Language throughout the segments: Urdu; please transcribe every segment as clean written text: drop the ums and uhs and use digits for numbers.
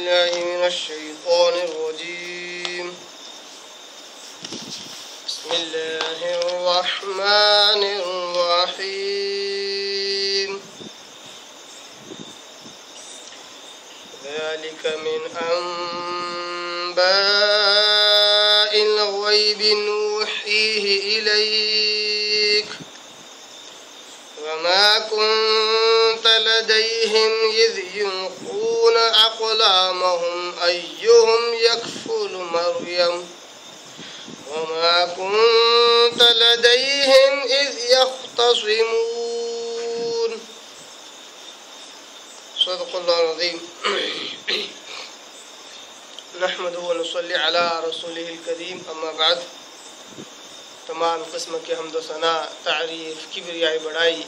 بالله من الشيطان الرجيم. بسم الله الرحمن الرحيم. ذلك من أنباء الغيب نوحيه إليك وما كنت لديهم إذ يلقون أقلامهم أيهم يكفل مريم وما كنت لديهم إذ يختصمون. صدق الله العظيم. نحمده ونصلي على رسوله الكريم. اما بعد. تمام قسم کے حمد و ثنا، تعریف، کبریائی، بڑائی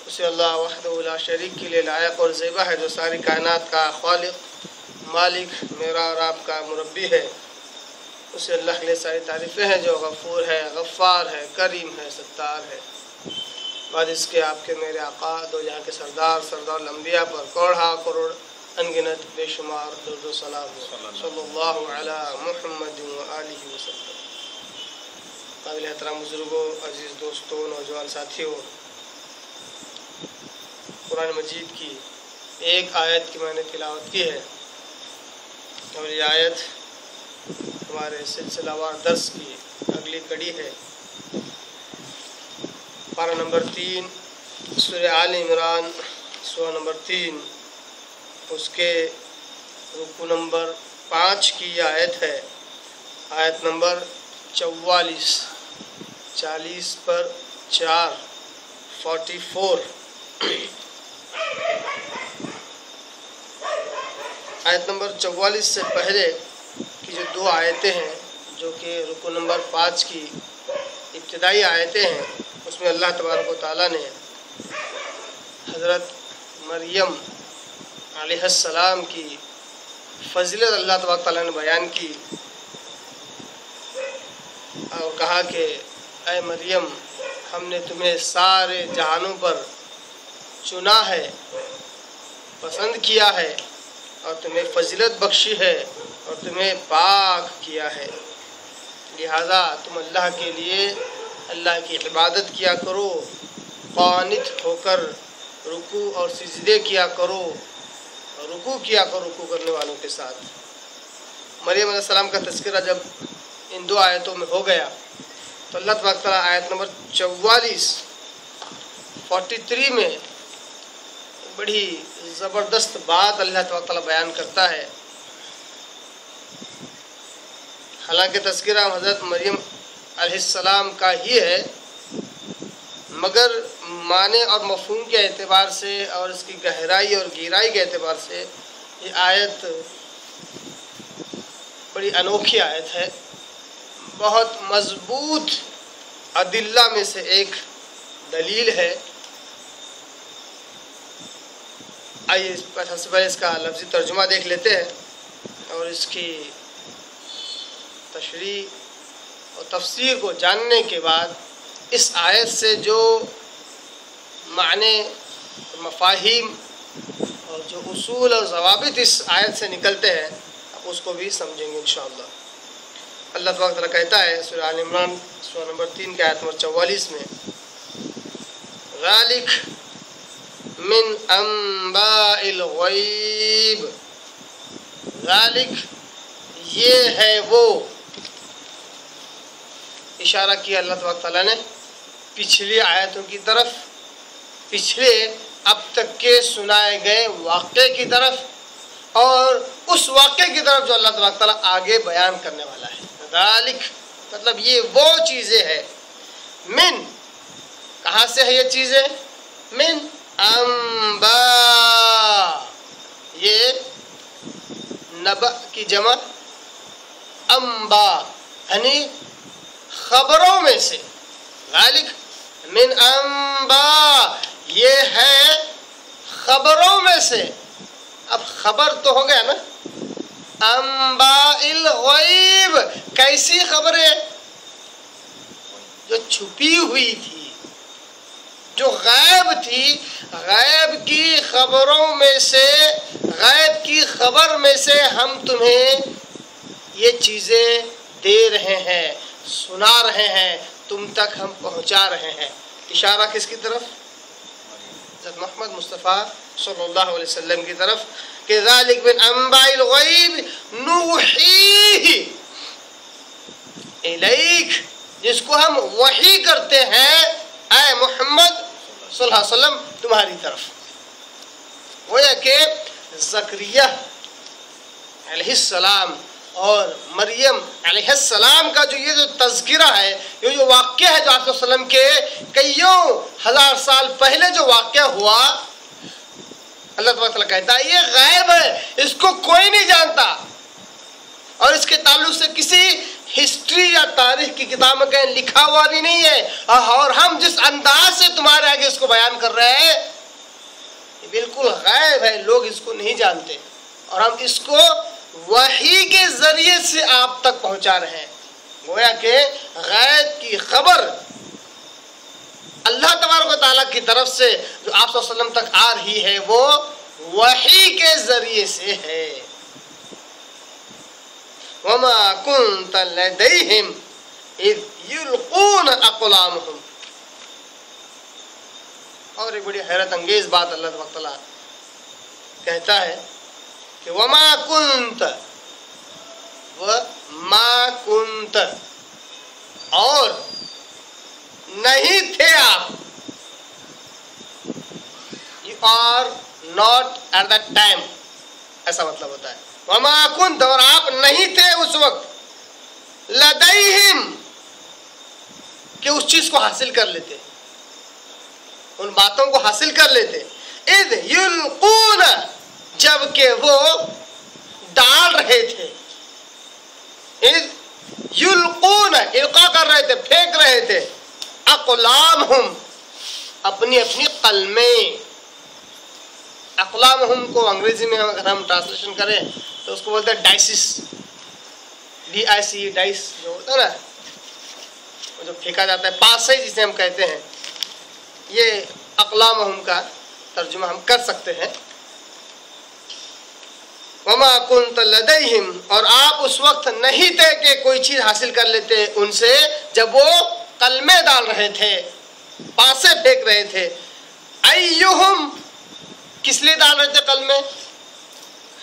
اسے اللہ وحدہ لا شریک کے لیے لائق اور زیبہ ہے، جو ساری کائنات کا خالق، مالک، میرا اور آپ کا مربی ہے. اسے اللہ کے لیے ساری تعریفیں ہیں، جو غفور ہے، غفار ہے، کریم ہے، ستار ہے. بعد اس کے آپ کے میرے آقا دو جہاں کے سردار الانبیاء پر کروڑا کروڑ انگنت بے شمار درود و سلام صلی اللہ علی محمد و آلہ وسلم. قابل احترام بزرگوں، عزیز دوستوں، نوجوان ساتھیوں، قرآن مجید کی ایک آیت کی میں نے تلاوت کی ہے، اور یہ آیت ہمارے سلسلہ وار درس کی اگلی کڑی ہے. پارہ نمبر 3 سورہ آل عمران، سورہ نمبر 3، اس کے رکوع نمبر 5 کی یہ آیت ہے. آیت نمبر 44، 40 پر 4، 44. آیت نمبر 44 سے پہلے کی جو دو آیتیں ہیں، جو کہ رکوع نمبر 5 کی ابتدائی آیتیں ہیں، اس میں اللہ تبارک و تعالیٰ نے حضرت مریم علیہ السلام کی فضیلت اللہ تبارک و تعالیٰ نے بیان کی اور کہا کہ اے مریم، ہم نے تمہیں سارے جہانوں پر چنا ہے، پسند کیا ہے، اور تمہیں فضیلت بخشی ہے، اور تمہیں پاک کیا ہے. لہذا تم اللہ کے لیے اللہ کی عبادت کیا کرو، قانت ہو کر رکوع اور سجدے کیا کرو، رکوع کیا کرو رکوع کرنے والوں کے ساتھ. مریم علیہ السلام کا تذکرہ جب ان دو آیتوں میں ہو گیا تو اللہ تبارک تعالیٰ آیت نمبر 43 میں بڑی زبردست بات اللہ تبارک تعالیٰ بیان کرتا ہے. حالانکہ تذکرہ حضرت مریم علیہ السلام کا ہی ہے، مگر معنی اور مفہوم کے اعتبار سے اور اس کی گہرائی اور گہرائی کے اعتبار سے یہ آیت بڑی انوکھی آیت ہے. بہت مضبوط ادلہ میں سے ایک دلیل ہے. آئیے سب سے پہلے اس کا لفظی ترجمہ دیکھ لیتے ہیں اور اس کی تشریح اور تفسیر کو جاننے کے بعد اس آیت سے جو معنی، مفاہیم اور جو اصول اور ضوابط اس آیت سے نکلتے ہیں اس کو بھی سمجھیں گے انشاءاللہ. اللہ تبارک تعالیٰ کہتا ہے سورہ آل عمران سورہ نمبر 3 کے آیت نمبر 44 میں، ذالک من انباء الغیب. ذالک یہ ہے وہ، اشارہ کیا اللہ تبارک تعالیٰ نے پچھلی آیتوں کی طرف، پچھلے اب تک کے سنائے گئے واقعے کی طرف، اور اس واقعے کی طرف جو اللہ تبارک تعالیٰ آگے بیان کرنے والا ہے. ذالک مطلب یہ وہ چیزیں ہیں. من کہاں سے ہے یہ چیزیں؟ من انباء، یہ نبأ کی جمع انباء یعنی خبروں میں سے. ذالک من انباء یہ ہے خبروں میں سے. اب خبر تو ہو گیا نا. انباء الغیب کیسی خبریں؟ جو چھپی ہوئی تھی، جو غیب تھی. غیب کی خبروں میں سے، غیب کی خبر میں سے ہم تمہیں یہ چیزیں دے رہے ہیں، سنا رہے ہیں، تم تک ہم پہنچا رہے ہیں۔ اشارہ کس کی طرف؟ حضرت محمد مصطفیٰ صلی اللہ علیہ وسلم کی طرف کہ ذالک من انباء الغیب نوحیہ الیک، جس کو ہم وحی کرتے ہیں اے محمد صلی اللہ علیہ وسلم تمہاری طرف۔ گویا کہ زکریا علیہ السلام اور مریم علیہ السلام کا جو تذکرہ ہے، یہ جو واقعہ ہے جو آپ صلی اللہ علیہ وسلم کے کئیوں ہزار سال پہلے جو واقعہ ہوا، اللہ تبارک تعالیٰ کہتا ہے یہ غیب ہے، اس کو کوئی نہیں جانتا، اور اس کے تعلق سے کسی ہسٹری یا تاریخ کی کتاب میں کہیں لکھا ہوا بھی نہیں ہے، اور ہم جس انداز سے تمہارے آگے اس کو بیان کر رہے ہیں یہ بالکل غیب ہے، لوگ اس کو نہیں جانتے، اور ہم اس کو وحی کے ذریعے سے آپ تک پہنچا رہے ہیں۔ گویا کہ غیب کی خبر اللہ تبارک و تعالیٰ کی طرف سے جو آپ صلی اللہ علیہ وسلم تک آ رہی ہے وہ وحی کے ذریعے سے ہے۔ وَمَا كُنْتَ لَدَيْهِمْ إِذْ يُلْقُونَ أَقْلَامَهُمْ۔ اور ایک بڑی حیرت انگیز بات اللہ تبارک و تعالیٰ کہتا ہے کہ وَمَا كُنْتَ، وَمَا كُنْتَ، اور نہیں تھے آپ، you are not at that time، ایسا مطلب ہوتا ہے وَمَا كُنْتَ، اور آپ نہیں تھے اس وقت لَدَيْهِمْ کہ اس چیز کو حاصل کر لیتے، ان باتوں کو حاصل کر لیتے، اِذْ يُلْقُونَ، جبکہ وہ ڈال رہے تھے، اِذْ يُلْقُونَ القا کر رہے تھے، پھینک رہے تھے، اقلامہم اپنی اپنی قلمیں۔ اقلامہم کو انگریزی میں اگر ہم ٹرانسلیشن کریں تو اس کو بولتے ہیں ڈائسس، DICE، ڈائس جو ہوتا ہے نا، وہ جو پھینکا جاتا ہے، پاسے جسے ہم کہتے ہیں، یہ اقلامہم کا ترجمہ ہم کر سکتے ہیں۔ وَمَا كُنْتَ لَدَيْهِمْ، اور آپ اس وقت نہیں تھے کہ کوئی چیز حاصل کر لیتے ان سے جب وہ قلمے ڈال رہے تھے، پاسے پھینک رہے تھے۔ ایہم، کس لیے ڈال رہے تھے قلمے؟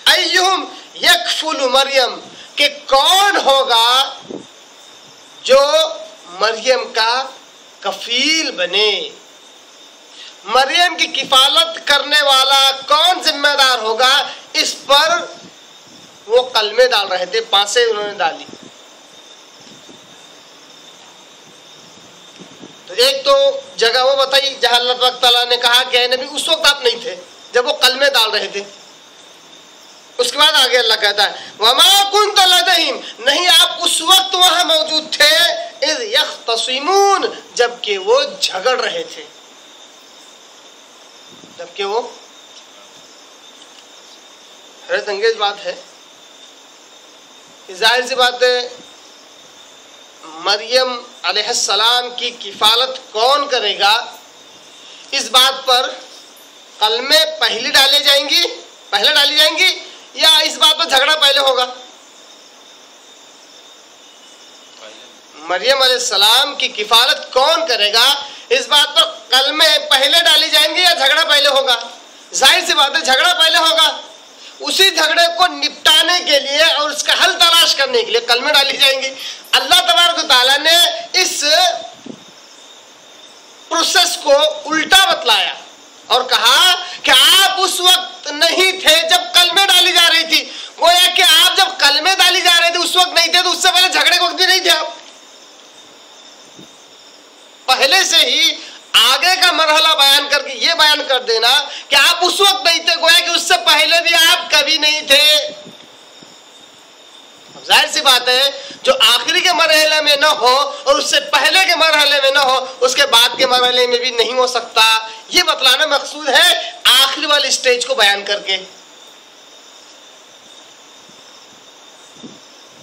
ایہم یکفل مریم، کہ کون ہوگا جو مریم کا کفیل بنے، مریم کی کفالت کرنے والا کون ذمہ دار ہوگا، اس پر وہ قلمے ڈال رہے تھے، پاسے انہوں نے ڈالی۔ تو ایک تو جگہ وہ بتائی جہاں اللہ تعالیٰ نے کہا کہ اے نبی اس وقت آپ نہیں تھے جب وہ قلمے ڈال رہے تھے۔ اس کے بعد آگے اللہ کہتا ہے وَمَا كُنْتَ لَدَيْهِمْ، نہیں آپ اس وقت وہاں موجود تھے، اِذْ يَخْتَصِمُونَ، جبکہ وہ جھگڑ رہے تھے، جبکہ وہ حیرت انگیز بات ہے کہ ظاہر سی بات ہے مریم علیہ السلام کی کفالت کون کرے گا، اس بات پر قلمے پہلے ڈالی جائیں گی یا اس بات پر جھگڑا پہلے ہوگا؟ مریم علیہ السلام کی کفالت کون کرے گا، اس بات پر قلمے پہلے ڈالی جائیں گے یا جھگڑا پہلے ہوگا؟ ظاہر سی بات ہے جھگڑا پہلے ہوگا۔ اسی جھگڑے کو نپٹانے کے لیے اور اس کا حل تلاش کرنے کے لیے کلمے ڈالی جائیں گی۔ اللہ تبارک و تعالیٰ نے اس پروسیس کو الٹا بتلایا اور کہا کہ آپ اس وقت نہیں تھے جب کلمے ڈالی جا رہی تھی، گویا کہ آپ جب کلمے ڈالی جا رہے تھے اس وقت نہیں تھے، تو اس سے پہلے جھگڑے کے وقت بھی نہیں تھے، آپ پہلے سے ہی آگے کا مرحلہ بیان کر کے یہ بیان کر دینا کہ آپ اس وقت نہیں تھے، گویا کہ اس سے پہلے بھی آپ کبھی نہیں تھے۔ اب ظاہر سی بات ہے جو آخری کے مرحلے میں نہ ہو اور اس سے پہلے کے مرحلے میں نہ ہو، اس کے بعد کے مرحلے میں بھی نہیں ہو سکتا، یہ بتلانا مقصود ہے آخری والی سٹیج کو بیان کر کے۔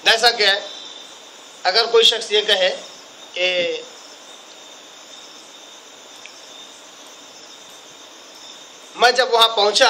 ایسا کیا ہے اگر کوئی شخص یہ کہے کہ میں جب وہاں پہنچا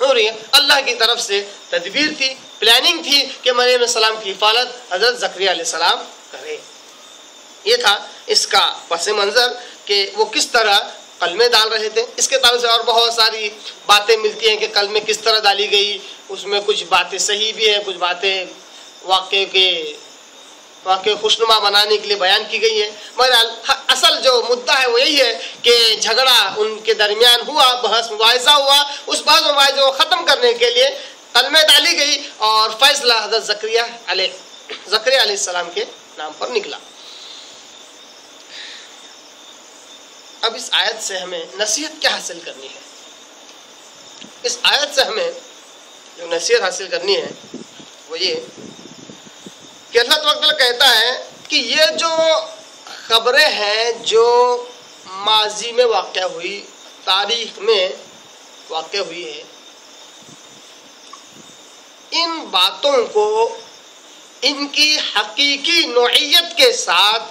اور یہ اللہ کی طرف سے تدبیر تھی، پلاننگ تھی کہ مریم علیہ السلام کی حفاظت حضرت زکریا علیہ السلام کرے۔ یہ تھا اس کا پس منظر کہ وہ کس طرح کلمے ڈال رہے تھے۔ اس کے تعلق سے اور بہت ساری باتیں ملتی ہیں کہ کلمے کس طرح ڈالی گئی، اس میں کچھ باتیں صحیح بھی ہیں، کچھ باتیں واقع خوشنما بنانے کے لیے بیان کی گئی ہے، مگر اصل جو مدعا ہے وہ یہی ہے کہ جھگڑا ان کے درمیان ہوا، بحث مباحثہ ہوا، اس بحث مباحثے کو ختم کرنے کے لیے کلمے ڈالی گئی اور فیصلہ حضرت زکریا علیہ السلام کے نام پر نکلا۔ اب اس آیت سے ہمیں نصیحت کیا حاصل کرنی ہے؟ اس آیت سے ہمیں جو نصیحت حاصل کرنی ہے وہ یہ کہ اللہ تعالیٰ کہتا ہے کہ یہ جو خبریں ہیں جو ماضی میں واقع ہوئی، تاریخ میں واقع ہوئی ہے، ان باتوں کو ان کی حقیقی نوعیت کے ساتھ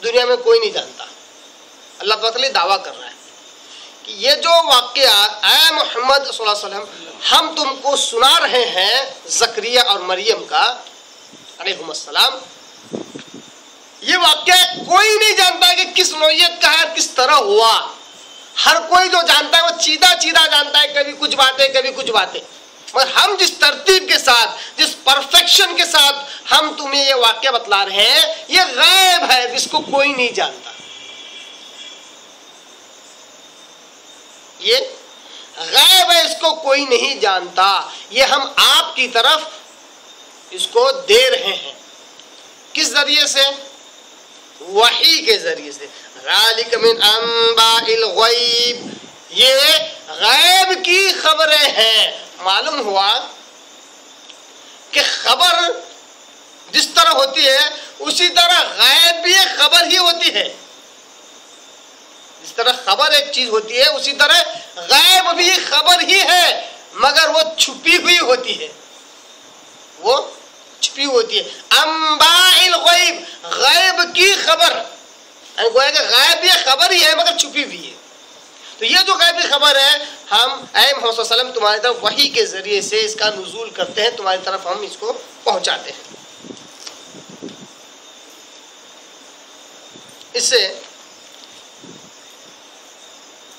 دنیا میں کوئی نہیں جانتا۔ اللہ تعالیٰ دعویٰ کر رہا ہے کہ یہ جو واقعات اے محمد صلی اللہ علیہ وسلم ہم تم کو سنا رہے ہیں زکریا اور مریم کا علیہم السلام، یہ واقعہ کوئی نہیں جانتا کہ کس نوعیت کا ہے، کس طرح ہوا۔ ہر کوئی جو جانتا ہے وہ چیدہ جانتا ہے، کبھی کچھ باتیں کبھی کچھ باتیں، مگر ہم جس ترتیب کے ساتھ، جس پرفیکشن کے ساتھ ہم تمہیں یہ واقعہ بتلا رہے ہیں، یہ غیب ہے جس کو کوئی نہیں جانتا۔ یہ غیب ہے، اس کو کوئی نہیں جانتا۔ یہ ہم آپ کی طرف اس کو دے رہے ہیں، کس ذریعے سے؟ وحی کے ذریعے سے۔ ذالک من انباء الغیب، یہ غیب کی خبریں ہیں۔ معلوم ہوا کہ خبر جس طرح ہوتی ہے اسی طرح غیب بھی ایک خبر ہی ہوتی ہے۔ جس طرح خبر ایک چیز ہوتی ہے اسی طرح غیب بھی خبر ہی ہے، مگر وہ چھپی ہوئی ہوتی ہے، وہ چھپی ہوتی ہے۔ انباء الغیب، غیب کی خبر، گویا کہ غیب یہ خبر ہی ہے مگر چھپی ہوئی ہے۔ تو یہ جو غیبی خبر ہے ہم اے محمد صلی اللہ علیہ وسلم تمہاری طرف وحی کے ذریعے سے اس کا نزول کرتے ہیں، تمہاری طرف ہم اس کو پہنچاتے ہیں۔ اس سے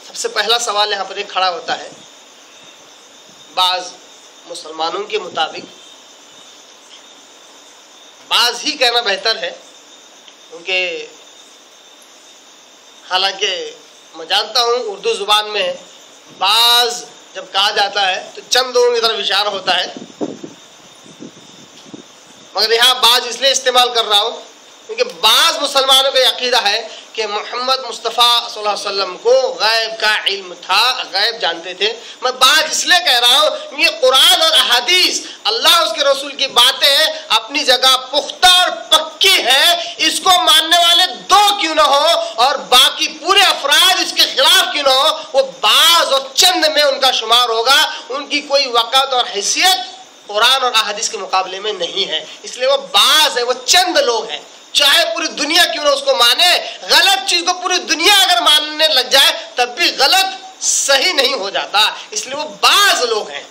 سب سے پہلا سوال یہاں پر ایک کھڑا ہوتا ہے، بعض مسلمانوں کے مطابق بعض ہی کہنا بہتر ہے، کیونکہ حالانکہ میں جانتا ہوں اردو زبان میں بعض جب کہا جاتا ہے تو چند لوگوں کی طرف اشارہ ہوتا ہے، مگر یہاں بعض اس لیے استعمال کر رہا ہوں کیونکہ بعض مسلمانوں کا عقیدہ ہے کہ محمد مصطفیٰ صلی اللہ علیہ وسلم کو غیب کا علم تھا، غیب جانتے تھے۔ میں بات اس لیے کہہ رہا ہوں یہ قرآن اور احادیث، اللہ اس کے رسول کی باتیں اپنی جگہ پختہ اور پکی ہے، اس کو ماننے والے دو کیوں نہ ہو اور باقی پورے افراد اس کے خلاف کیوں نہ ہو، وہ بعض اور چند میں ان کا شمار ہوگا، ان کی کوئی وقت اور حیثیت قرآن اور احادیث کے مقابلے میں نہیں ہے، اس لیے وہ بعض ہے، وہ چند لوگ ہیں۔ چاہے پوری دنیا کیوں نہ اس کو مانے، غلط چیز کو پوری دنیا اگر ماننے لگ جائے تب بھی غلط صحیح نہیں ہو جاتا، اس لیے وہ بعض لوگ ہیں۔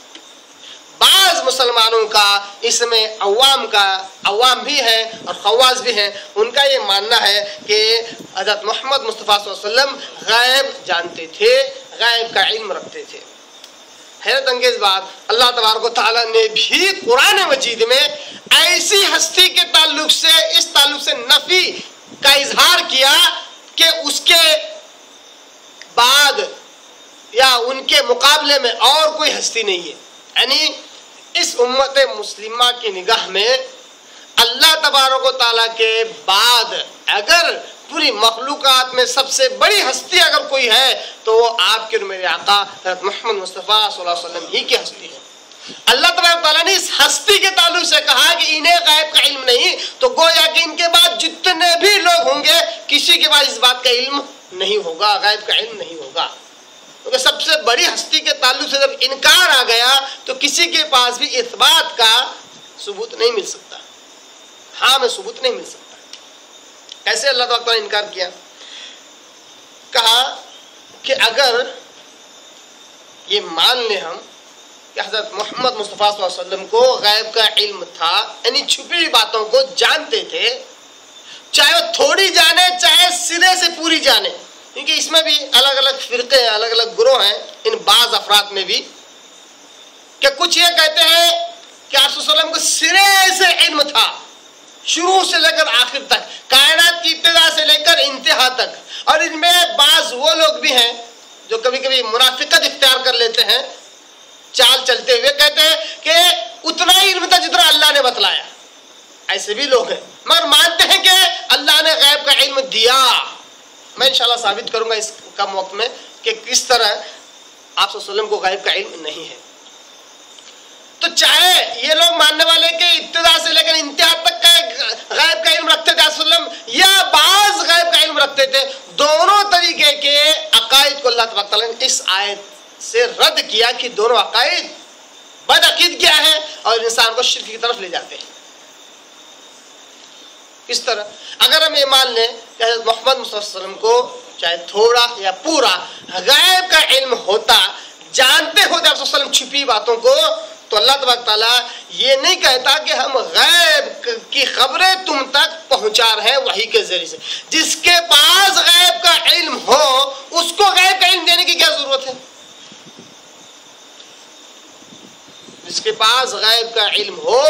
بعض مسلمانوں کا اس میں عوام بھی ہیں اور خواص بھی ہیں، ان کا یہ ماننا ہے کہ حضرت محمد مصطفیٰ صلی اللہ علیہ وسلم غیب جانتے تھے، غیب کا علم رکھتے تھے۔ حیرت انگیز بات، اللہ تبارک و تعالیٰ نے بھی قرآن مجید میں ایسی ہستی کے تعلق سے، اس تعلق سے نفی کا اظہار کیا کہ اس کے بعد یا ان کے مقابلے میں اور کوئی ہستی نہیں ہے۔ یعنی اس امت مسلمہ کی نگاہ میں اللہ تبارک و تعالیٰ کے بعد اگر پوری مخلوقات میں سب سے بڑی ہستی اگر کوئی ہے تو وہ آپ کے اور میرے آقا حضرت محمد مصطفیٰ صلی اللہ علیہ وسلم ہی کی ہستی ہے۔ اللہ تبارک تعالیٰ نے اس ہستی کے تعلق سے کہا کہ انہیں غیب کا علم نہیں، تو گویا کہ ان کے بعد جتنے بھی لوگ ہوں گے کسی کے بعد اس بات کا علم نہیں ہوگا، غیب کا علم نہیں ہوگا، کیونکہ سب سے بڑی ہستی کے تعلق سے جب انکار آ گیا تو کسی کے پاس بھی اثبات کا ثبوت نہیں مل سکتا، ہاں میں ثبوت نہیں مل سکتا۔ ایسے اللہ تعالیٰ نے انکار کیا، کہا کہ اگر یہ مان لیں ہم کہ حضرت محمد مصطفیٰ صلی اللہ علیہ وسلم کو غیب کا علم تھا، یعنی چھپی ہوئی باتوں کو جانتے تھے، چاہے وہ تھوڑی جانے چاہے سرے سے پوری جانے، کیونکہ اس میں بھی الگ الگ فرقے ہیں، الگ الگ گروہ ہیں ان بعض افراد میں بھی، کہ کچھ یہ کہتے ہیں کہ آپ صلی اللہ علیہ وسلم کو سرے سے علم تھا، شروع سے لے کر آخر تک، کائنات کی ابتدا سے لے کر انتہا تک. اور ان میں بعض وہ لوگ بھی ہیں جو کبھی کبھی منافقت اختیار کر لیتے ہیں، چال چلتے ہوئے کہتے ہیں کہ اتنا ہی علم تھا جتنا اللہ نے بتلایا. ایسے بھی لوگ ہیں مگر مانتے ہیں کہ اللہ نے غیب کا علم دیا. میں انشاءاللہ ثابت کروں گا اس کم وقت میں کہ کس طرح آپ صلی اللہ علیہ وسلم کو غیب کا علم نہیں ہے. تو چاہے یہ لوگ ماننے والے کہ ابتدا سے لے کر انتہا تک کا غیب کا علم رکھتے تھے آپ صلی اللہ علیہ وسلم، یا بعض غیب کا علم رکھتے تھے، دونوں طریقے کے عقائد کو اللہ تبارک تعالیٰ نے اس آیت سے رد کیا کہ دونوں عقائد بد عقید کیا ہے اور انسان کو شرک کی طرف لے جاتے ہیں. کس طرح؟ اگر ہم یہ مان لیں کہ حضرت محمد مصطفیٰ صلی اللہ علیہ وسلم کو چاہے تھوڑا یا پورا غیب کا علم ہوتا، جانتے ہوتے آپ صلی اللہ علیہ وسلم چھپی باتوں کو، تو اللہ تبارک تعالیٰ یہ نہیں کہتا کہ ہم غیب کی خبریں تم تک پہنچا رہے ہیں وحی کے ذریعے سے. جس کے پاس غیب کا علم ہو اس کو غیب کا علم دینے کی کیا ضرورت ہے؟ جس کے پاس غیب کا علم ہو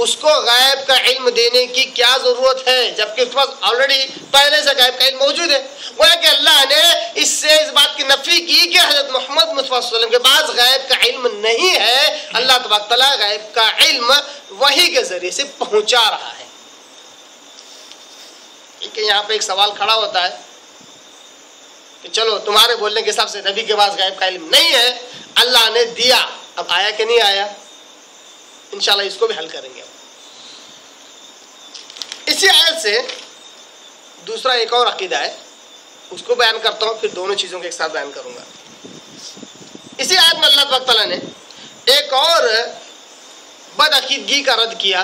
اس کو غیب کا علم دینے کی کیا ضرورت ہے، جبکہ اس کے پاس آلریڈی پہلے سے غیب کا علم موجود ہے. وہ ہے کہ اللہ نے اس سے اس بات کی نفی کی کہ حضرت محمد مصطفیٰ صلی اللہ علیہ وسلم کے پاس غیب کا علم نہیں ہے. اللہ تبارک تعالیٰ غیب کا علم وحی کے ذریعے سے پہنچا رہا ہے. کہ یہاں پہ ایک سوال کھڑا ہوتا ہے کہ چلو تمہارے بولنے کے حساب سے نبی کے پاس غیب کا علم نہیں ہے، اللہ نے دیا، اب آیا کہ نہیں آیا؟ انشاءاللہ اس کو بھی حل کریں گے. اسی آیت سے دوسرا ایک اور عقیدہ ہے، اس کو بیان کرتا ہوں، پھر دونوں چیزوں کے ایک ساتھ بیان کروں گا. اسی آیت میں اللہ تبارک تعالیٰ نے ایک اور بد عقیدگی کا رد کیا.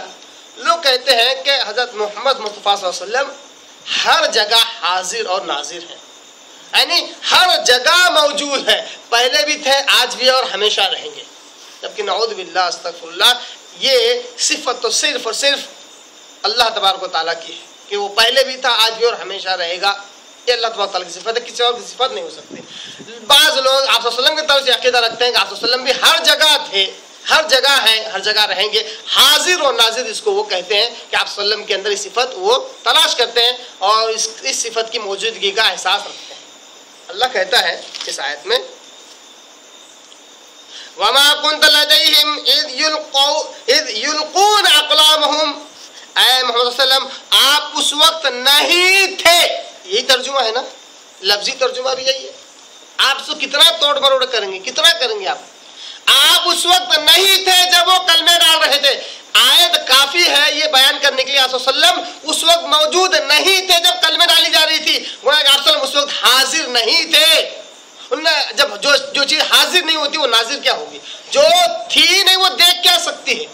لوگ کہتے ہیں کہ حضرت محمد مصطفیٰ صلی اللہ علیہ وسلم ہر جگہ حاضر اور ناظر ہیں، یعنی ہر جگہ موجود ہے، پہلے بھی تھے، آج بھی اور ہمیشہ رہیں گے. جبکہ نعوذ باللہ استغفر اللہ، یہ صفت تو صرف اور صرف اللہ تبارک و تعالیٰ کی ہے کہ وہ پہلے بھی تھا، آج بھی اور ہمیشہ رہے گا. یہ اللہ تبارک تعالیٰ کی صفت ہے، کسی اور کی صفت نہیں ہو سکتی. بعض لوگ آپ صلی اللہ علیہ وسلم کی طرف سے عقیدہ رکھتے ہیں کہ آپ صلی اللہ علیہ وسلم بھی ہر جگہ تھے، ہر جگہ ہیں، ہر جگہ رہیں گے. حاضر اور ناظر اس کو وہ کہتے ہیں کہ آپ صلی اللہ علیہ وسلم کے اندر اس صفت وہ تلاش کرتے ہیں اور اس صفت کی موجودگی کا احساس رکھتے ہیں. اللہ کہتا ہے اس آیت میں وَمَا كُنْتَ لَدَيْهِمْ إِذْ يُلْقُونَ أَقْلَامَهُمْ، اے محمد صلی اللہ علیہ وسلم آپ اس وقت نہیں تھے. یہی ترجمہ ہے نا، لفظی ترجمہ بھی یہی ہے. آپ اس کو کتنا توڑ مروڑ کریں گے، کتنا کریں گے آپ اس وقت نہیں تھے جب وہ کلمے ڈال رہے تھے. آیت کافی ہے یہ بیان کرنے کے لیے آپ صلی اللہ علیہ وسلم اس وقت موجود نہیں تھے جب کلمے ڈالی جا رہی تھی. وہ آپ صلی اللہ علیہ وسلم اس وقت حاضر نہیں تھے. جب جو چیز حاضر نہیں ہوتی وہ ناظر کیا ہوگی؟ جو تھی نہیں وہ دیکھ کیا سکتی ہے؟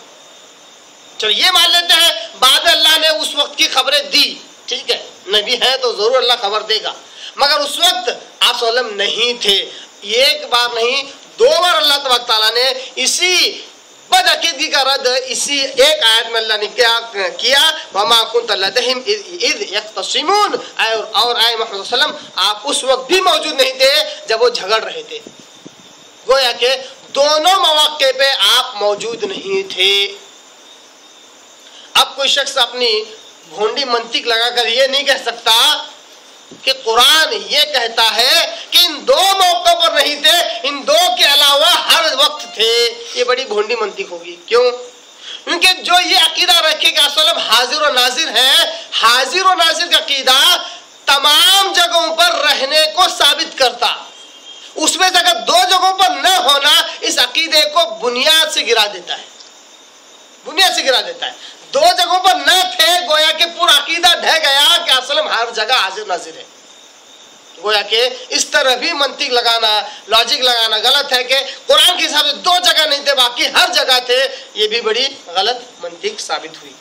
چلو یہ مان لیتے ہیں بعد اللہ نے اس وقت کی خبریں دی، ٹھیک ہے، نبی ہے تو ضرور اللہ خبر دے گا، مگر اس وقت آپ صلی اللہ علیہ وسلم نہیں تھے. ایک بار نہیں، دو بار اللہ تبارک تعالیٰ نے اسی بد عقیدگی کا رد اسی ایک آیت میں اللہ نے کیا کیا، وَمَا كُنْتَ لَدَيْهِمْ إِذْ يَخْتَصِمُونَ، اور اے محمد صلی اللہ علیہ وسلم آپ اس وقت بھی موجود نہیں تھے جب وہ جھگڑ رہے تھے. گویا کہ دونوں مواقع پہ آپ موجود نہیں تھے. اب کوئی شخص اپنی بھونڈی منطق لگا کر یہ نہیں کہہ سکتا کہ قرآن یہ کہتا ہے کہ ان دو موقعوں پر نہیں تھے، ان دو کے علاوہ ہر وقت تھے. یہ بڑی بھونڈی منطق ہوگی. کیوں؟ کیونکہ جو یہ عقیدہ رکھے کہ اصل حاضر و ناظر ہے، حاضر و ناظر کا عقیدہ تمام جگہوں پر رہنے کو ثابت کرتا. اس میں سے اگر دو جگہوں پر نہ ہونا اس عقیدے کو بنیاد سے گرا دیتا ہے، بنیاد سے گرا دیتا ہے. دو جگہوں پر نہ تھے گویا کہ پورا عقیدہ ڈھہ گیا کہ اصل ہر جگہ حاضر ناظر ہے. گویا کہ اس طرح بھی منطق لگانا، لاجک لگانا غلط ہے کہ قرآن کے حساب سے دو جگہ نہیں تھے باقی ہر جگہ تھے. یہ بھی بڑی غلط منطق ثابت ہوئی.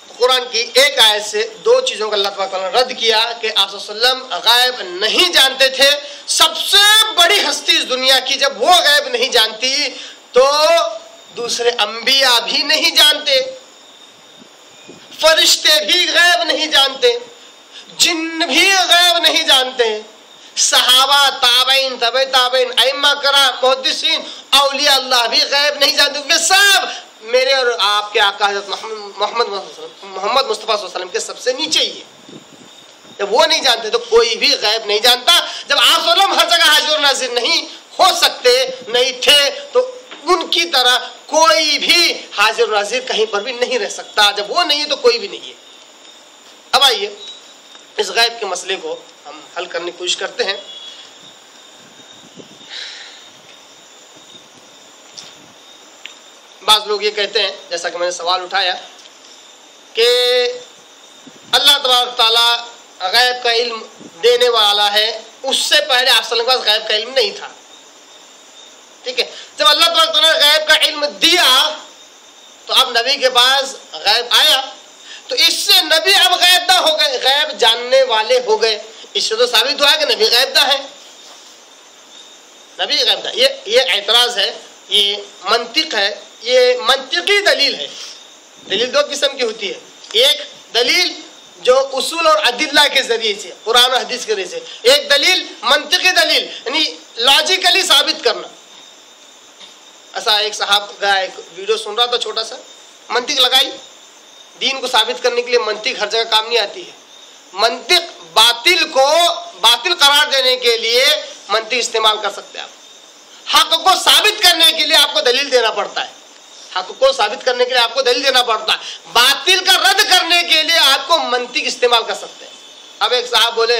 قرآن کی ایک آیت سے دو چیزوں کا اللہ تعالیٰ نے رد کیا کہ آپ صلی اللہ علیہ وسلم غائب نہیں جانتے تھے. سب سے بڑی ہستی اس دنیا کی جب وہ غیب نہیں جانتی تو دوسرے انبیاء بھی نہیں جانتے، فرشتے بھی غیب نہیں جانتے، جن بھی غیب نہیں جانتے، صحابہ، تابعین، تبع تابعین، ائمہ کرام، محدثین، اولیاء اللہ بھی غیب نہیں جانتے، کیونکہ سب میرے اور آپ کے آقا حضرت محمد مصطفیٰ صلی اللہ علیہ وسلم کے سب سے نیچے ہی ہے۔ جب وہ نہیں جانتے تو کوئی بھی غیب نہیں جانتا۔ جب آپ صلی اللہ علیہ وسلم ہر جگہ حاضر ناظر نہیں ہو سکتے، نہیں تھے، تو ان کی طرح کوئی بھی حاضر ناظر کہیں پر بھی نہیں رہ سکتا۔ جب وہ نہیں ہے تو کوئی بھی نہیں ہے۔ اب آئیے اس غیب کے مسئلے کو ہم حل کرنے کی کوشش کرتے ہیں۔ بعض لوگ یہ کہتے ہیں، جیسا کہ میں نے سوال اٹھایا، کہ اللہ تبارک تعالیٰ غیب کا علم دینے والا ہے، اس سے پہلے آپ صلی اللہ علیہ وسلم کے پاس غیب کا علم نہیں تھا، ٹھیک ہے؟ جب اللہ تبارک تعالیٰ نے غیب کا علم دیا تو اب نبی کے پاس غیب آیا، تو اس سے نبی اب غیب داں ہو گئے، غیب جاننے والے ہو گئے۔ اس سے تو ثابت ہوا کہ نبی غیب داں ہے، نبی غیب داں۔ یہ اعتراض ہے، یہ منطق ہے، یہ منطقی دلیل ہے۔ دلیل دو قسم کی ہوتی ہے، ایک دلیل جو اصول اور ادلہ کے ذریعے سے، قرآن و حدیث کے ذریعے سے، ایک دلیل منطقی دلیل، یعنی لاجیکلی ثابت کرنا۔ ایسا ایک صاحب کا ایک ویڈیو سن رہا تھا چھوٹا سا، منطق لگائی، دین کو ثابت کرنے کے لیے منطق ہر جگہ کام نہیں آتی ہے، منطق باطل کو باطل قرار دینے کے لیے منطق استعمال کر سکتے ہیں آپ، حق کو ثابت کرنے کے لیے آپ کو دلیل دینا پڑتا ہے، حق کو ثابت کرنے کے لیے آپ کو دلیل دینا پڑتا ہے، باطل کا رد کرنے کے لیے آپ کو منطق استعمال کر سکتے ہیں۔ اب ایک صاحب بولے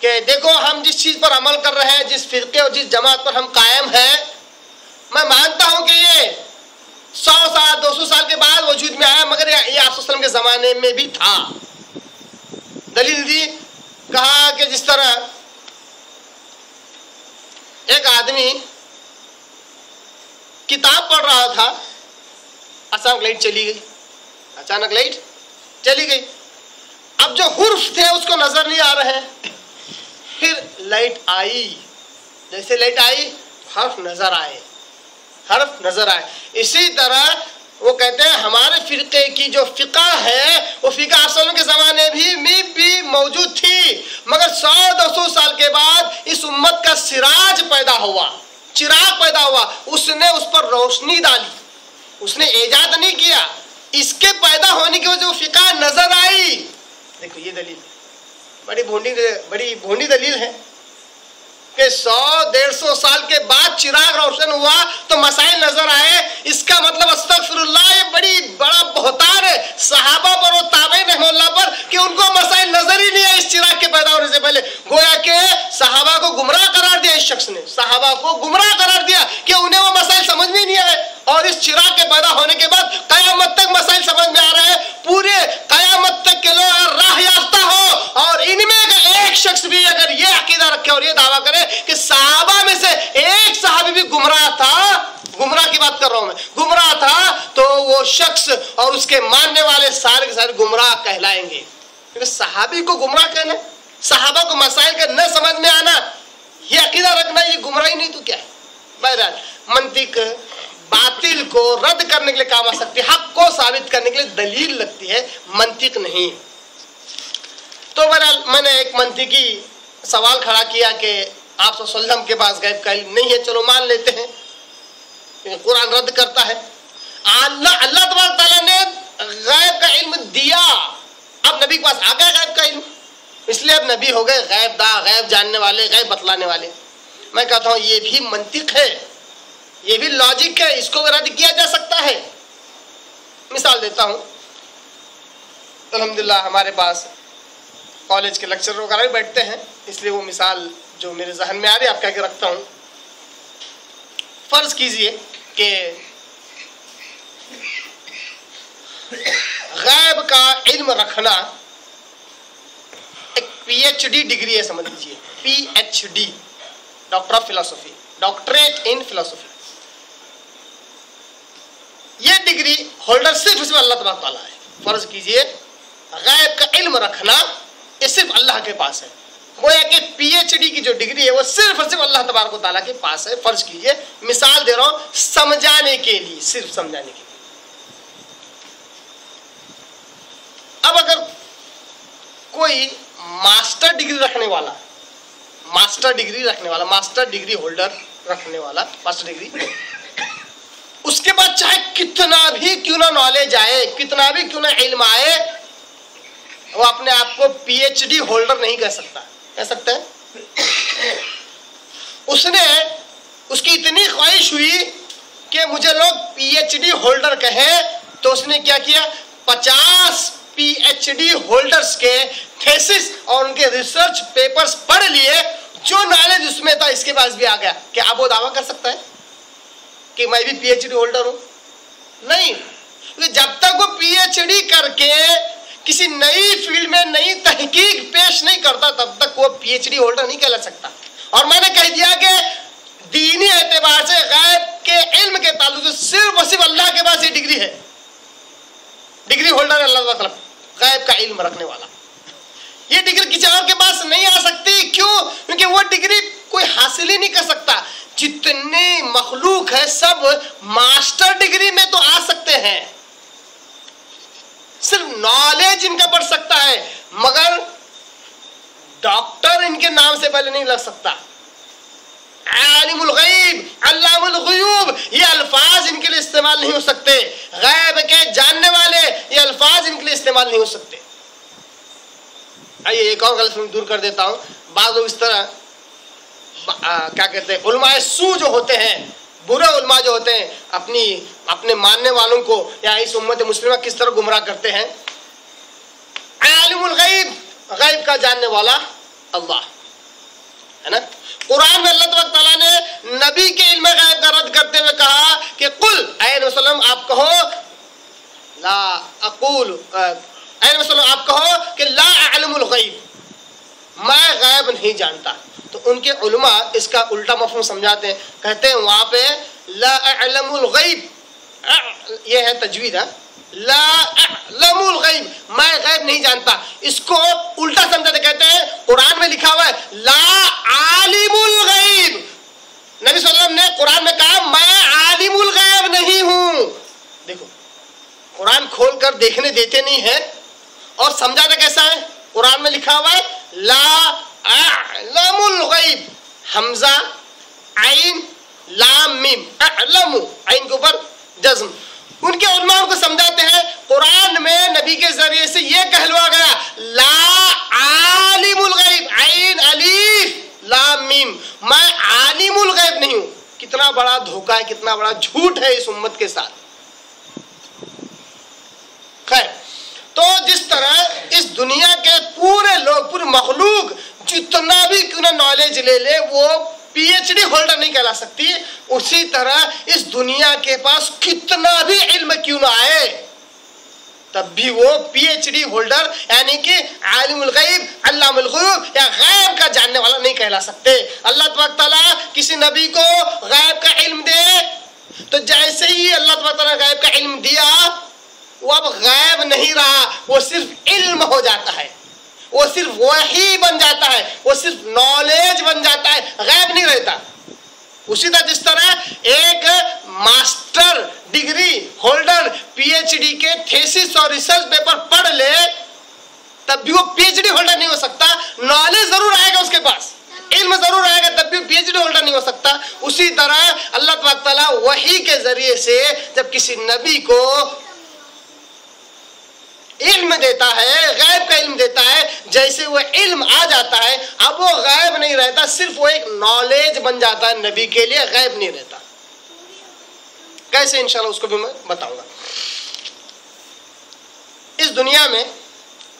کہ دیکھو ہم جس چیز پر عمل کر رہے ہیں، جس فرقے اور جس جماعت پر ہم قائم ہیں، میں مانتا ہوں کہ یہ 100 سال 200 سال کے بعد وجود میں آیا، مگر یہ آپ صلی اللہ علیہ وسلم کے زمانے میں بھی تھا۔ دلیل دی، کہا کہ جس طرح ایک آدمی کتاب پڑھ رہا تھا، اچانک لائٹ چلی گئی، اب جو حرف تھے اس کو نظر نہیں آ رہے ہیں، پھر لائٹ آئی، جیسے لائٹ آئی حرف نظر آئے۔ اسی طرح وہ کہتے ہیں ہمارے فرقے کی جو فقہ ہے وہ فقہ آپ صلی اللہ علیہ وسلم کے زمانے میں بھی موجود تھی، مگر 100-200 سال کے بعد اس امت کا سراج پیدا ہوا، چراغ پیدا ہوا، اس نے اس پر روشنی ڈالی، اس نے ایجاد نہیں کیا، اس کے پیدا ہونے کی وجہ سے وہ فقہ نظر آئی۔ دیکھو یہ دلیل بڑی بھونڈی دلیل ہے کہ 100-150 سال کے بعد چراغ روشن ہوا تو مسائل نظر آئے، اس کا مطلب استغفر اللہ، یہ بڑا بہتان ہے صحابہ پر اور تابعین رحمہ اللہ پر کہ ان کو مسائل نظر ہی نہیں آئے اس چراغ کے پیدا ہونے سے پہلے۔ گویا کہ صحابہ کو گمراہ قرار دیا، اس شخص نے صحابہ کو گمراہ قرار دیا کہ انہیں وہ مسائل سمجھ میں نہیں آئے، اور اس چراغ کے پیدا ہونے کے بعد قیامت تک مسائل سمجھ میں آ رہے ہیں، پورے قیامت تک کے لوگ راہ یافتہ ہو، اور ان میں ایک شخص بھی اگر یہ عقیدہ رکھے اور یہ دعویٰ کرے کہ صحابہ میں سے ایک صحابی بھی گمراہ تھا، گمراہ کی بات کر رہا ہوں میں، گمراہ تھا، تو وہ شخص اور اس کے ماننے والے سارے کے سارے گمراہ کہلائیں گے، کیونکہ صحابی کو گمراہ کہنا، صحابہ کو مسائل کا نہ سمجھ میں آنا، یہ عقیدہ رکھنا، یہ گمراہی نہیں تو کیا ہے؟ بہرحال منطق باطل کو رد کرنے کے لیے کام آ سکتی ہے، حق کو ثابت کرنے کے لیے دلیل لگتی ہے، منطق نہیں۔ تو بہرحال میں نے ایک منطقی سوال کھڑا کیا کہ آپ صلی اللہ علیہ وسلم کے پاس غیب کا علم نہیں ہے، چلو مان لیتے ہیں، قرآن رد کرتا ہے، اللہ تبارک تعالیٰ نے غیب کا علم دیا، اب نبی کے پاس آ گیا غیب کا علم، اس لیے اب نبی ہو گئے غیب داں، غیب جاننے والے، غیب بتلانے والے۔ میں کہتا ہوں یہ بھی منطق ہے، یہ بھی لاجک ہے، اس کو بھی رد کیا جا سکتا ہے۔ مثال دیتا ہوں، الحمدللہ ہمارے پاس کالج کے لیکچرر وغیرہ بھی بیٹھتے ہیں، اس لیے وہ مثال جو میرے ذہن میں آ رہی ہے آپ کہہ کے رکھتا ہوں۔ فرض کیجئے کہ غیب کا علم رکھنا ایک پی ایچ ڈی ڈگری ہے، سمجھ لیجیے، P H D, doctor of philosophy, doctorate in philosophy, یہ ڈگری ہولڈر صرف اس میں اللہ تبارک تعالیٰ ہے۔ فرض کیجئے غیب کا علم رکھنا یہ صرف اللہ کے پاس ہے، گویا کہ پی ایچ ڈی کی جو ڈگری ہے وہ صرف اور صرف اللہ تبارک و تعالیٰ کے پاس ہے. فرض کیجئے، مثال دے رہا ہوں سمجھانے کے لیے، صرف سمجھانے کے لیے. اب اگر کوئی ماسٹر ڈگری رکھنے والا، ماسٹر ڈگری ہولڈر رکھنے والا، ماسٹر ڈگری، اس کے بعد چاہے کتنا بھی کیوں نہ نالج آئے، کتنا بھی کیوں نہ علم آئے، وہ اپنے آپ کو پی ایچ ڈی ہولڈر نہیں کہہ سکتا. کہہ سکتا ہے؟ اس کی اتنی خواہش ہوئی کہ مجھے لوگ پی ایچ ڈی ہولڈر کہیں، تو اس نے کیا کیا، 50 پی ایچ ڈی ہولڈرز کے تھیسس اور ان کے ریسرچ پیپرز پڑھ لیے. جو نالج اس میں تھا اس کے پاس بھی آ گیا. کیا اب وہ دعویٰ کر سکتا ہے کہ میں بھی پی ایچ ڈی ہولڈر ہوں؟ نہیں. جب تک وہ پی ایچ ڈی کر کے کسی نئی فیلڈ میں نئی تحقیق پیش نہیں کرتا، تب تک وہ پی ایچ ڈی ہولڈر نہیں کہلا سکتا. اور میں نے کہہ دیا کہ دینی اعتبار سے غیب کے علم کے تعلق سے صرف اور صرف اللہ کے پاس یہ ڈگری ہے. ڈگری ہولڈر اللہ تعالیٰ غیب کا علم رکھنے والا. یہ ڈگری کسی اور کے پاس نہیں آ سکتی. کیوں؟ کیونکہ وہ ڈگری کوئی حاصل ہی نہیں کر سکتا. جتنی مخلوق ہے سب ماسٹر ڈگری میں تو آ سکتے ہیں، صرف نالج ان کا بڑھ سکتا ہے، مگر ڈاکٹر ان کے نام سے پہلے نہیں لگ سکتا. عالم الغیب، علام الغیوب، یہ الفاظ ان کے لیے استعمال نہیں ہو سکتے. غیب کے جاننے والے، یہ الفاظ ان کے لیے استعمال نہیں ہو سکتے. آئیے ایک اور غلط فہمی دور کر دیتا ہوں. بعض لوگ اس طرح کیا کہتے ہیں، علماء سو جو ہوتے ہیں، برے علماء جو ہوتے ہیں، اپنے ماننے والوں کو یا اس امت مسلمہ کس طرح گمراہ کرتے ہیں. عالم الغیب، غیب کا جاننے والا اللہ ہے نا. قرآن میں اللہ تبارک تعالیٰ نے نبی کے علم غیب کا رد کرتے ہوئے کہا کہ قل، اے نبی صلی اللہ علیہ وسلم آپ کہو، لا اقول، اے نبی صلی اللہ علیہ وسلم آپ کہو کہ لا اعلم الغیب، میں غیب نہیں جانتا. تو ان کے علماء اس کا الٹا مفہوم سمجھاتے ہیں، کہتے ہیں وہاں پہ لا اعلم الغیب، یہ ہے تجوید، لا اعلم الغیب، میں غیب نہیں جانتا. اس کو الٹا سمجھاتے، کہتے ہیں قرآن میں لکھا ہوا ہے لا عالم الغیب. نبی صلی اللہ علیہ وسلم نے قرآن میں کہا میں عالم الغیب نہیں ہوں. دیکھو قرآن کھول کر دیکھنے دیتے نہیں ہیں. اور سمجھاتا کیسا ہے؟ قرآن میں لکھا ہوا ہے لا اعلم الغیب، حمزہ عین لام میم، اعلم، عین کے اوپر جزم. ان کے علماء کو سمجھاتے ہیں قرآن میں نبی کے ذریعے سے یہ کہلوا گیا لا عالم الغیب، عین الف لام میم، میں عالم الغیب نہیں ہوں. کتنا بڑا دھوکہ ہے، کتنا بڑا جھوٹ ہے اس امت کے ساتھ. خیر، تو جس طرح اس دنیا کے پورے لوگ، پوری مخلوق جتنا بھی کیوں نہ نالج لے لے وہ پی ایچ ڈی ہولڈر نہیں کہلا سکتی، اسی طرح اس دنیا کے پاس کتنا بھی علم کیوں نہ آئے تب بھی وہ پی ایچ ڈی ہولڈر یعنی کہ عالم الغیب، علام الغیوب یا غیب کا جاننے والا نہیں کہلا سکتے. اللہ تبارک تعالیٰ کسی نبی کو غیب کا علم دے تو جیسے ہی اللہ تبارک تعالیٰ نے غیب کا علم دیا وہ اب غیب نہیں رہا، وہ صرف علم ہو جاتا ہے، وہ صرف وحی بن جاتا ہے، وہ صرف نالج بن جاتا ہے، غیب نہیں رہتا. اسی طرح جس طرح ایک master degree holder P H D کے تھیسس اور ریسرچ پیپر پڑھ لے تب بھی وہ پی ایچ ڈی ہولڈر نہیں ہو سکتا. نالج ضرور آئے گا اس کے پاس، علم ضرور آئے گا، تب بھی پی ایچ ڈی ہولڈر نہیں ہو سکتا. اسی طرح اللہ تبارک تعالیٰ وحی کے ذریعے سے جب کسی نبی کو علم دیتا ہے، غیب کا علم دیتا ہے، جیسے وہ علم آ جاتا ہے اب وہ غیب نہیں رہتا، صرف وہ ایک نالج بن جاتا ہے نبی کے لیے، غیب نہیں رہتا. کیسے؟ انشاءاللہ اس کو بھی میں بتاؤں گا. اس دنیا میں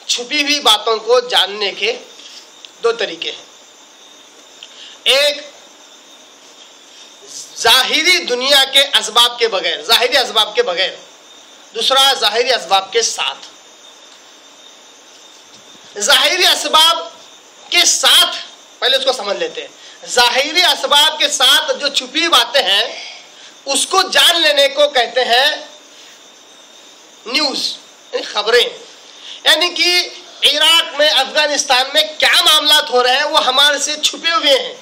چھپی ہوئی باتوں کو جاننے کے دو طریقے ہیں. ایک ظاہری دنیا کے اسباب کے بغیر، ظاہری اسباب کے بغیر. دوسرا ظاہری اسباب کے ساتھ. ظاہری اسباب کے ساتھ پہلے اس کو سمجھ لیتے ہیں. ظاہری اسباب کے ساتھ جو چھپی باتیں ہیں اس کو جان لینے کو کہتے ہیں نیوز، یعنی خبریں. یعنی کہ عراق میں، افغانستان میں کیا معاملات ہو رہے ہیں وہ ہمارے سے چھپے ہوئے ہیں،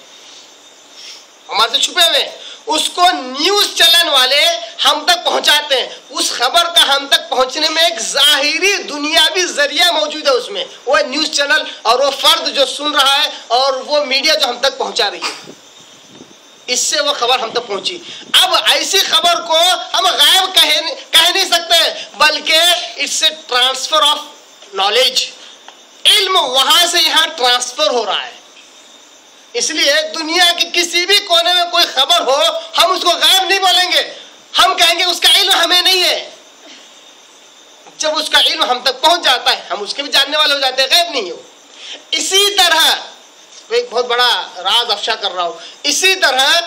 ہمارے سے چھپے ہوئے ہیں. اس کو نیوز چینل والے ہم تک پہنچاتے ہیں. اس خبر کا ہم تک پہنچنے میں ایک ظاہری دنیاوی ذریعہ موجود ہے، اس میں وہ نیوز چینل اور وہ فرد جو سن رہا ہے اور وہ میڈیا جو ہم تک پہنچا رہی ہے، اس سے وہ خبر ہم تک پہنچی. اب ایسی خبر کو ہم غائب کہہ نہیں سکتے، بلکہ it's a transfer of knowledge. علم وہاں سے یہاں ٹرانسفر ہو رہا ہے. اس لیے دنیا کے کسی بھی کونے میں کوئی خبر ہو، ہم اس کو غائب نہیں بولیں گے، ہم کہیں گے اس کا علم ہمیں نہیں ہے. جب اس کا علم ہم تک پہنچ جاتا ہے ہم اس کے بھی جاننے والے ہو جاتے ہیں، غائب نہیں ہو. اسی طرح ایک بہت بڑا راز افشا کر رہا ہوں، اسی طرح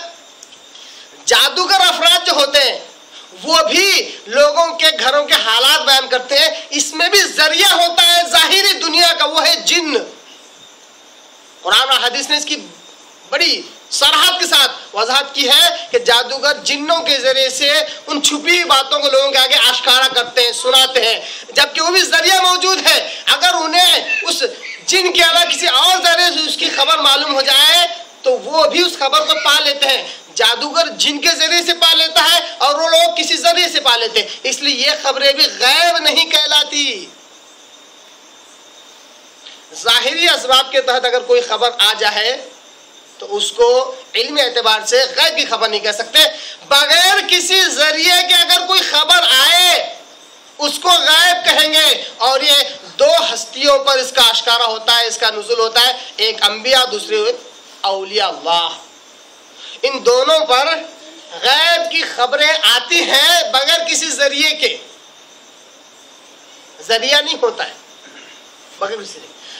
جادوگر افراد جو ہوتے ہیں وہ بھی لوگوں کے گھروں کے حالات بیان کرتے ہیں. اس میں بھی ذریعہ ہوتا ہے ظاہری دنیا کا، وہ ہے جن. قرآن اور حدیث نے اس کی بڑی صراحت کے ساتھ وضاحت کی ہے کہ جادوگر جنوں کے ذریعے سے ان چھپی ہوئی باتوں کو لوگوں کے آگے آشکارا کرتے ہیں، سناتے ہیں، جبکہ وہ بھی ذریعہ موجود ہے. اگر انہیں اس جن کے علاوہ کسی اور ذریعے سے اس کی خبر معلوم ہو جائے تو وہ بھی اس خبر کو پا لیتے ہیں. جادوگر جن کے ذریعے سے پا لیتا ہے اور وہ لوگ کسی ذریعے سے پا لیتے ہیں. اس لیے یہ خبریں بھی غیب نہیں کہلاتی. ظاہری اسباب کے تحت اگر کوئی خبر آ جائے تو اس کو علمی اعتبار سے غیب کی خبر نہیں کہہ سکتے. بغیر کسی ذریعے کے اگر کوئی خبر آئے اس کو غیب کہیں گے. اور یہ دو ہستیوں پر اس کا آشکارا ہوتا ہے، اس کا نزول ہوتا ہے، ایک انبیاء دوسرے اولیاء اللہ. ان دونوں پر غیب کی خبریں آتی ہیں بغیر کسی ذریعے کے. ذریعہ نہیں ہوتا ہے بغیر کسی.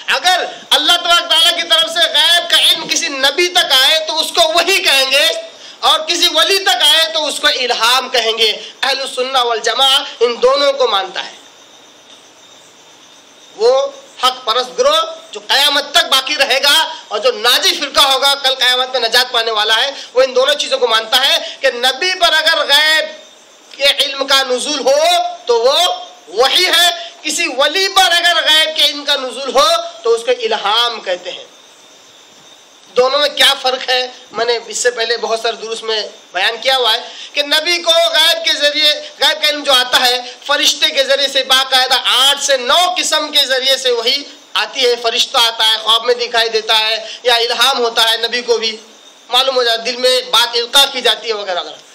اگر اللہ تبارک تعالیٰ کی طرف سے غیب کا علم کسی نبی تک آئے تو اس کو وحی کہیں گے، اور کسی ولی تک آئے تو اس کو الہام کہیں گے. اہل السنہ والجماعہ ان دونوں کو مانتا ہے. وہ حق پرست گروہ جو قیامت تک باقی رہے گا اور جو ناجی فرقہ ہوگا کل قیامت میں نجات پانے والا ہے، وہ ان دونوں چیزوں کو مانتا ہے کہ نبی پر اگر غیب کے علم کا نزول ہو تو وہ وحی ہے، کسی ولی پر اگر غیب کے علم کا نزول ہو تو اس کو الہام کہتے ہیں. دونوں میں کیا فرق ہے میں نے اس سے پہلے بہت سارے دروس میں بیان کیا ہوا ہے کہ نبی کو غیب کے ذریعے غیب کا علم جو آتا ہے فرشتے کے ذریعے سے باقاعدہ 8 سے 9 قسم کے ذریعے سے وہی آتی ہے. فرشتہ آتا ہے، خواب میں دکھائی دیتا ہے، یا الہام ہوتا ہے، نبی کو بھی معلوم ہو جاتا ہے، دل میں بات القاء کی جاتی ہے وغیرہ وغیرہ.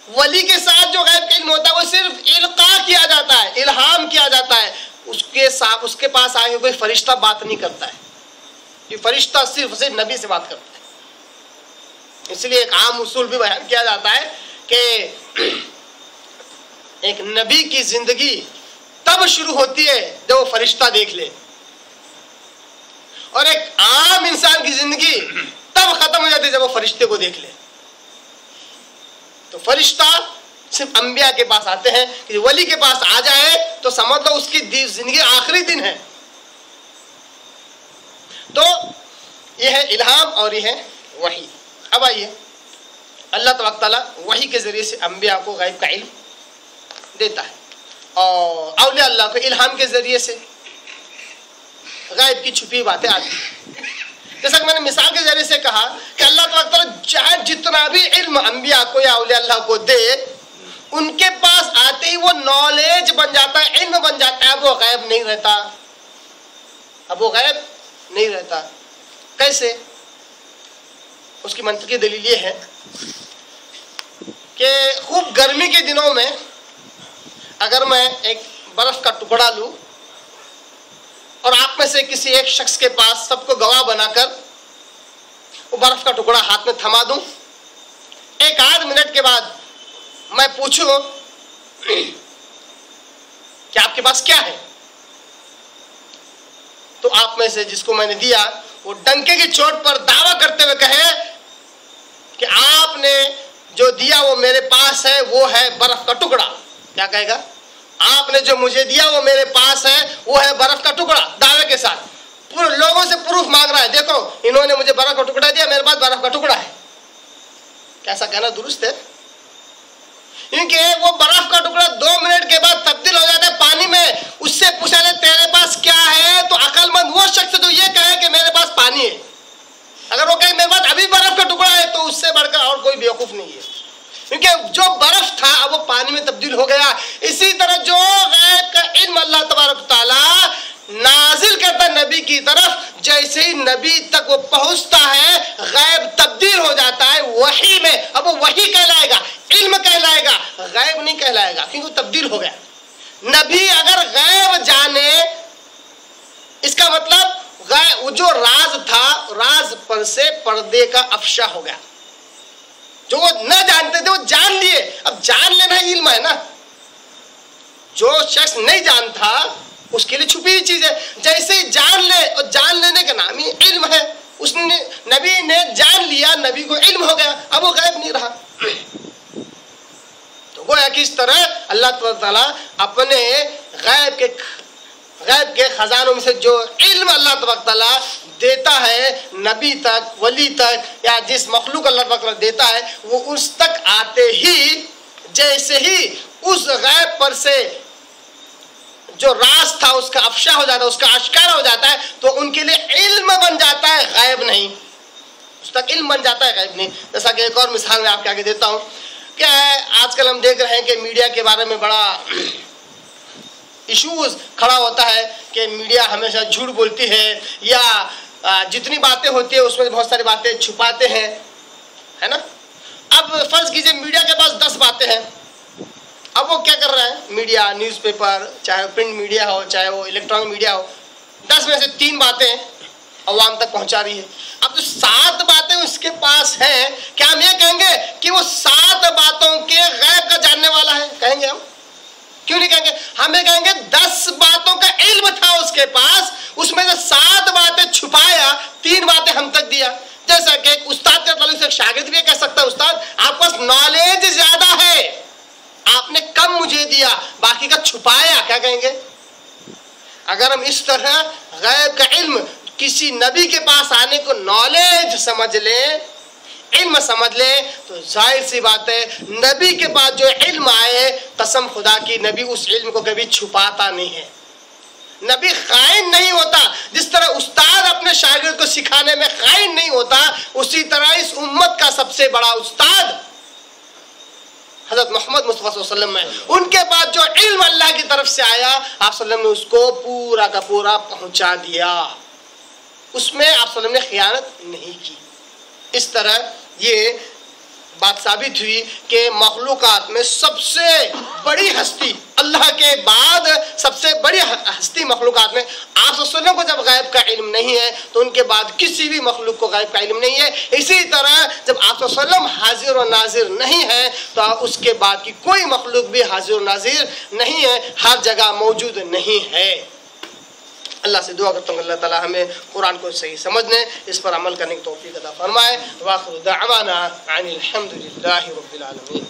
ولی کے ساتھ جو غیب کا علم ہوتا ہے وہ صرف القاء کیا جاتا ہے، الہام کیا جاتا ہے. اس کے پاس آگے کوئی فرشتہ بات نہیں کرتا ہے، یہ فرشتہ صرف نبی سے بات کرتا ہے. اس لیے ایک عام اصول بھی بیان کیا جاتا ہے کہ ایک نبی کی زندگی تب شروع ہوتی ہے جب وہ فرشتہ دیکھ لے، اور ایک عام انسان کی زندگی تب ختم ہو جاتی ہے جب وہ فرشتے کو دیکھ لے. تو فرشتہ صرف انبیاء کے پاس آتے ہیں، کہ ولی کے پاس آ جائے تو سمجھ لو اس کی زندگی آخری دن ہے. تو یہ ہے الہام اور یہ ہے وحی. اب آئیے اللہ تبارک تعالیٰ وحی کے ذریعے سے انبیاء کو غیب کا علم دیتا ہے، اور اولیاء اللہ کو الہام کے ذریعے سے غیب کی چھپی باتیں آتی ہیں. جیسا کہ میں نے مثال کے ذریعے سے کہا کہ اللہ تبارک تعالیٰ چاہے جتنا بھی علم انبیاء کو یا اولیاء اللہ کو دے، ان کے پاس آتے ہی وہ نالج بن جاتا ہے، علم بن جاتا ہے. اب وہ غیب نہیں رہتا، اب وہ غیب نہیں رہتا. کیسے؟ اس کی منطقی دلیل یہ ہے کہ خوب گرمی کے دنوں میں اگر میں ایک برف کا ٹکڑا لوں اور آپ میں سے کسی ایک شخص کے پاس سب کو گواہ بنا کر وہ برف کا ٹکڑا ہاتھ میں تھما دوں، ایک آدھ منٹ کے بعد میں پوچھوں کہ آپ کے پاس کیا ہے، تو آپ میں سے جس کو میں نے دیا وہ ڈنکے کی چوٹ پر دعویٰ کرتے ہوئے کہے کہ آپ نے جو دیا وہ میرے پاس ہے، وہ ہے برف کا ٹکڑا. کیا کہے گا؟ آپ نے جو مجھے دیا وہ میرے پاس ہے، وہ ہے برف کا ٹکڑا. دعوے کے ساتھ پورے لوگوں سے پروف مانگ رہا ہے، دیکھو انہوں نے مجھے برف کا ٹکڑا دیا، میرے پاس برف کا ٹکڑا ہے. کیسا کہنا درست ہے؟ کیونکہ وہ برف کا ٹکڑا 2 منٹ کے بعد تبدیل ہو جاتا ہے پانی میں. اس سے پوچھا جائے تیرے پاس کیا ہے تو عقل مند وہ شخص جو یہ کہے کہ میرے پاس پانی ہے. اگر وہ کہے میرے پاس ابھی برف کا ٹکڑا ہے تو اس سے بڑھ کر اور کوئی بیوقوف نہیں ہے، کیونکہ جو برف تھا اب وہ پانی میں تبدیل ہو گیا. اسی طرح جو غیب کا علم اللہ تبارک تعالیٰ نازل کرتا نبی کی طرف، جیسے ہی نبی تک وہ پہنچتا ہے غیب تبدیل ہو جاتا ہے وحی میں. اب وہ وحی کہلائے گا، علم کہلائے گا، غیب نہیں کہلائے گا، کیونکہ وہ تبدیل ہو گیا. نبی اگر غیب جانے، اس کا مطلب وہ جو راز تھا، راز پر سے پردے کا افشا ہو گیا. جو وہ نہ جانتے تھے وہ جان لیے. اب جان لینا علم ہے نا. جو شخص نہیں جانتا اس کے لیے چھپی ہوئی چیز ہے. جیسے جان لے، اور جان لینے کا نام ہی علم ہے. اس نے نبی نے جان لیا، نبی کو علم ہو گیا، اب وہ غیب نہیں رہا. تو گویا کہ اس طرح اللہ تعالیٰ اپنے غیب کے خزانوں میں سے جو علم اللہ تبارک تعالیٰ دیتا ہے نبی تک، ولی تک، یا جس مخلوق اللہ تبارک تعالیٰ دیتا ہے، وہ اس تک آتے ہی جیسے ہی اس غیب پر سے جو راز تھا اس کا افشا ہو جاتا ہے، اس کا اشکار ہو جاتا ہے، تو ان کے لیے علم بن جاتا ہے، غیب نہیں. اس تک علم بن جاتا ہے، غیب نہیں. جیسا کہ ایک اور مثال میں آپ کے آگے دیتا ہوں. کیا ہے، آج کل ہم دیکھ رہے ہیں کہ میڈیا کے بارے میں بڑا ایشوز کھڑا ہوتا ہے کہ میڈیا ہمیشہ جھوٹ بولتی ہے، یا جتنی باتیں ہوتی ہیں اس میں بہت ساری باتیں چھپاتے ہیں، ہے نا. اب فرض کیجئے میڈیا کے پاس 10 باتیں ہیں. اب وہ کیا کر رہا ہے، میڈیا، نیوز پیپر، چاہے پرنٹ میڈیا ہو چاہے وہ الیکٹرانک میڈیا ہو، 10 میں سے 3 باتیں عوام تک پہنچا رہی ہے. اب جو 7 باتیں اس کے پاس ہیں، کیا ہم یہ کہیں گے کہ وہ 7 باتوں کے غیب کا جاننے والا ہے؟ کہیں گے ہم؟ کیوں نہیں کہیں گے؟ ہمیں کہیں گے 10 باتوں کا علم تھا اس کے پاس، اس میں سے 7 باتیں چھپایا، 3 باتیں ہم تک دیا. جیسا کہ ایک استاد کے تعلق سے ایک شاگرد بھی کہہ سکتا ہے، استاد آپ پاس نالج زیادہ ہے، آپ نے کم مجھے دیا، باقی کا چھپایا. کیا کہیں گے؟ اگر ہم اس طرح غیب کا علم کسی نبی کے پاس آنے کو نالج سمجھ لیں، علم سمجھ لیں، تو ظاہر سی بات ہے نبی کے پاس جو علم آئے، قسم خدا کی نبی اس علم کو کبھی چھپاتا نہیں ہے. نبی خائن نہیں ہوتا. جس طرح استاد اپنے شاگرد کو سکھانے میں خائن نہیں ہوتا، اسی طرح اس امت کا سب سے بڑا استاد حضرت محمد مصطفیٰ صلی اللہ علیہ وسلم ہے. ان کے بعد جو علم اللہ کی طرف سے آیا، آپ صلی اللہ علیہ وسلم نے اس کو پورا کا پورا پہنچا دیا. اس میں آپ صلی اللہ علیہ وسلم نے خیانت نہیں کی. اس طرح یہ بات ثابت ہوئی کہ مخلوقات میں سب سے بڑی ہستی، اللہ کے بعد سب سے بڑی ہستی مخلوقات میں، آپ صلی اللہ علیہ وسلم کو جب غیب کا علم نہیں ہے تو ان کے بعد کسی بھی مخلوق کو غیب کا علم نہیں ہے. اسی طرح جب آپ صلی اللہ علیہ وسلم حاضر و ناظر نہیں ہے تو اس کے بعد کی کوئی مخلوق بھی حاضر و ناظر نہیں ہے، ہر جگہ موجود نہیں ہے. اللہ سے دعا کرتا ہوں اللہ تعالی ہمیں قرآن کو صحیح سمجھنے، اس پر عمل کرنے کی توفیق عطا فرمائے. وآخر دعوانا ان الحمد للہ رب العالمین.